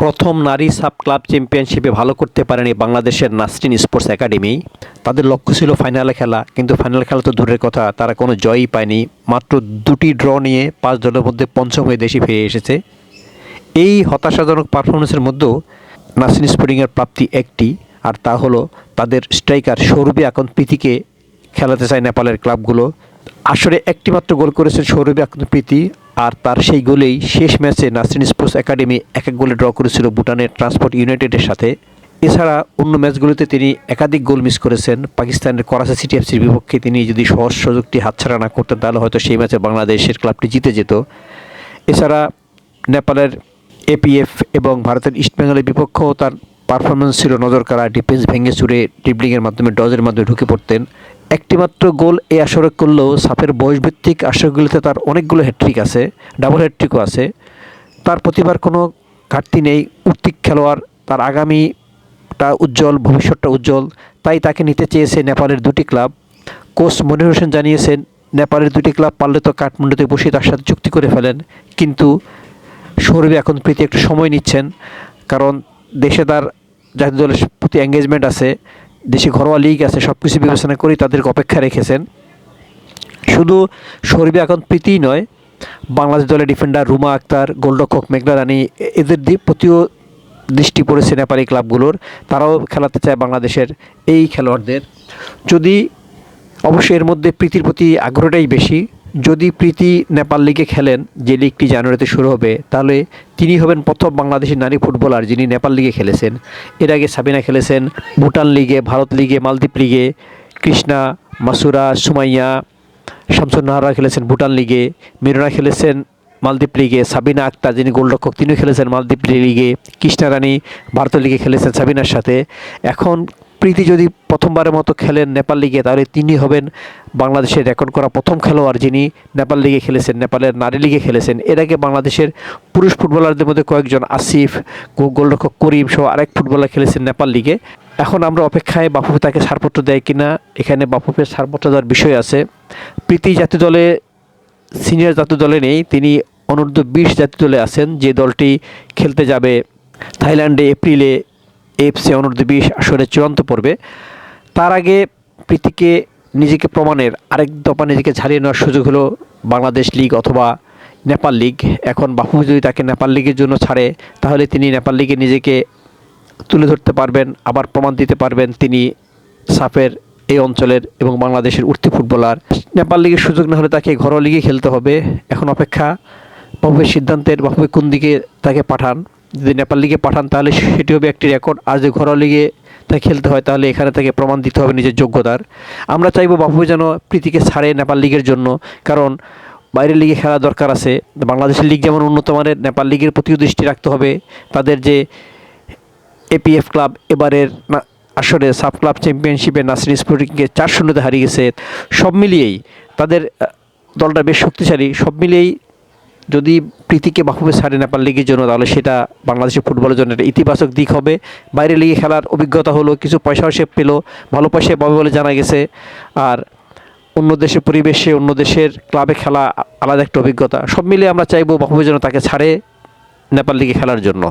প্রথম নারী sub club চ্যাম্পিয়নশিপে ভালো করতে পারেনি বাংলাদেশের নাসরিন স্পোর্টস একাডেমি। তাদের লক্ষ্য ছিল ফাইনালে খেলা, কিন্তু ফাইনাল খেলা তো দূরের কথা, তারা কোনো জয়ই পায়নি। মাত্র 2টি ড্র নিয়ে 5 দলের মধ্যে পঞ্চম হয়ে দেশে ফিরে এসেছে। এই হতাশাজনক পারফরমেন্সের মধ্যেও নাসরিন স্পোর্টিংয়ের প্রাপ্তি একটি, আর তা হলো তাদের স্ট্রাইকার সৌরভী আকন্দ প্রীতিকে খেলাতে চায় নেপালের ক্লাবগুলো। আসরে একটি মাত্র গোল করেছেন সৌরভী আকন্দ প্রীতি, আর তার সেই গোলেই শেষ ম্যাচে নাসরিন স্পোর্টস একাডেমি 1-1 গোলে ড্র করেছিল ভুটানের ট্রান্সপোর্ট ইউনাইটেডের সাথে। এছাড়া অন্য ম্যাচগুলোতে তিনি একাধিক গোল মিস করেছেন। পাকিস্তানের করাচি সিটি এফসির বিপক্ষে তিনি যদি সহজ সুযোগটি হাতছাড়া না করতেন, তাহলে হয়তো সেই ম্যাচে বাংলাদেশের ক্লাবটি জিতে যেত। এছাড়া নেপালের এপিএফ এবং ভারতের ইস্টবেঙ্গলের বিপক্ষেও তার পারফরমেন্স ছিল নজর কাড়া। ডিফেন্স ভেঙে চুরে ড্রিবলিংয়ের মাধ্যমে ডজের মাধ্যমে ঢুকে পড়তেন। একটিমাত্র গোল এই আসরে করলেও সাফের বয়সভিত্তিক আসরগুলিতে তার অনেকগুলো হ্যাটট্রিক আছে, ডাবল হ্যাটট্রিকও আছে। তার প্রতিভার কোনো ঘাটতি নেই। উত্তিক খেলোয়াড়, তার আগামীটা উজ্জ্বল, ভবিষ্যৎটা উজ্জ্বল। তাই তাকে নিতে চেয়েছে নেপালের 2টি ক্লাব। কোচ মনির হোসেন জানিয়েছেন, নেপালের 2টি ক্লাব পারলে তো কাঠমান্ডুতে বসে তার সাথে চুক্তি করে ফেলেন, কিন্তু সৌরভী এখন প্রীতি একটু সময় নিচ্ছেন, কারণ দেশে তার জাতীয় দলের প্রতি এঙ্গেজমেন্ট আছে, দেশে ঘরোয়া লিগ আছে, সব কিছু বিবেচনা করেই তাদেরকে অপেক্ষা রেখেছেন। শুধু সৌরভী আকন্দ প্রীতিই নয়, বাংলাদেশ দলের ডিফেন্ডার রুমা আক্তার, গোলরক্ষক মেঘনা রানী, এদের প্রতিও দৃষ্টি পড়েছে নেপালি ক্লাবগুলোর। তারাও খেলাতে চায় বাংলাদেশের এই খেলোয়াড়দের। যদি অবশ্যই এর মধ্যে প্রীতির প্রতি আগ্রহটাই বেশি। যদি প্রীতি নেপাল লিগে খেলেন, যে লিগটি জানুয়ারিতে শুরু হবে, তাহলে তিনি হবেন প্রথম বাংলাদেশি নারী ফুটবলার যিনি নেপাল লিগে খেলেছেন। এর আগে সাবিনা খেলেছেন ভুটান লিগে, ভারত লিগে, মালদ্বীপ লিগে। কৃষ্ণা, মাসুরা, সুমাইয়া, শামসুন্নাহাররা খেলেছেন ভুটান লিগে। মিরনা খেলেছেন মালদ্বীপ লিগে। সাবিনা আক্তার যিনি গোলরক্ষক, তিনিও খেলেছেন মালদ্বীপ লিগে। কৃষ্ণা রানী ভারতের লিগে খেলেছেন সাবিনার সাথে। এখন প্রীতি যদি প্রথমবারের মতো খেলেন নেপাল লিগে, তাহলে তিনি হবেন বাংলাদেশের রেকর্ড করা প্রথম খেলোয়াড় যিনি নেপাল লিগে খেলেছেন, নেপালের নারী লিগে খেলেছেন। এর আগে বাংলাদেশের পুরুষ ফুটবলারদের মধ্যে কয়েকজন, আসিফ, গোলরক্ষক করিম সহ আরেক ফুটবলার খেলেছেন নেপাল লিগে। এখন আমরা অপেক্ষায় বাফুফে তাকে ছাড়পত্র দেয় কিনা। এখানে বাফুফের ছাড়পত্র দেওয়ার বিষয় আছে। প্রীতি জাতীয় দলে, সিনিয়র জাতীয় দলে নেই, তিনি অনূর্ধ্ব 20 জাতীয় দলে আছেন, যে দলটি খেলতে যাবে থাইল্যান্ডে এপ্রিলে এফসি অনূর্ধ্ব 20 আসরে চূড়ান্ত পর্বে। তার আগে প্রীতিকে নিজেকে প্রমাণের আরেক দফা নিজেকে ছাড়িয়ে নেওয়ার সুযোগ হলো বাংলাদেশ লিগ অথবা নেপাল লিগ। এখন বাফুফে যদি তাকে নেপাল লিগের জন্য ছাড়ে, তাহলে তিনি নেপাল লিগে নিজেকে তুলে ধরতে পারবেন, আবার প্রমাণ দিতে পারবেন তিনি সাফের এই অঞ্চলের এবং বাংলাদেশের উঠতি ফুটবলার। নেপাল লিগের সুযোগ না হলে তাকে ঘরোয়া লিগে খেলতে হবে। এখন অপেক্ষা বাফুফের সিদ্ধান্তের, বাফুফে কোন দিকে তাকে পাঠান। যদি নেপাল লিগে পাঠান তাহলে সেটি হবে একটি রেকর্ড, আর যদি ঘরোয়া লিগে তাকে খেলতে হয় তাহলে এখানে তাকে প্রমাণ দিতে হবে নিজের যোগ্যতার। আমরা চাইবো বাফুফে যেন প্রীতিকে ছাড়ে নেপাল লিগের জন্য, কারণ বাইরের লিগে খেলা দরকার আছে। বাংলাদেশের লিগ যেমন উন্নত মানের, নেপাল লিগের প্রতিও দৃষ্টি রাখতে হবে। তাদের যে এপিএফ ক্লাব এবারের আসরে সাব ক্লাব চ্যাম্পিয়নশিপে নাসরিন স্পোর্টিংকে 4-0 হারিয়ে গেছে। সব মিলিয়েই তাদের দলটা বেশ শক্তিশালী। সব মিলিয়েই যদি প্রীতিকে বাফুফে ছাড়ে নেপাল লিগের জন্য, তাহলে সেটা বাংলাদেশের ফুটবলের জন্য একটা ইতিবাচক দিক হবে। বাইরে লিগে খেলার অভিজ্ঞতা হলো, কিছু পয়সাও সে পেল, ভালো পয়সায় পাবে বলে জানা গেছে। আর অন্য দেশের পরিবেশে, অন্য দেশের ক্লাবে খেলা আলাদা একটা অভিজ্ঞতা। সব মিলিয়ে আমরা চাইবো বাফুফে যেন তাকে ছাড়ে নেপাল লিগে খেলার জন্য।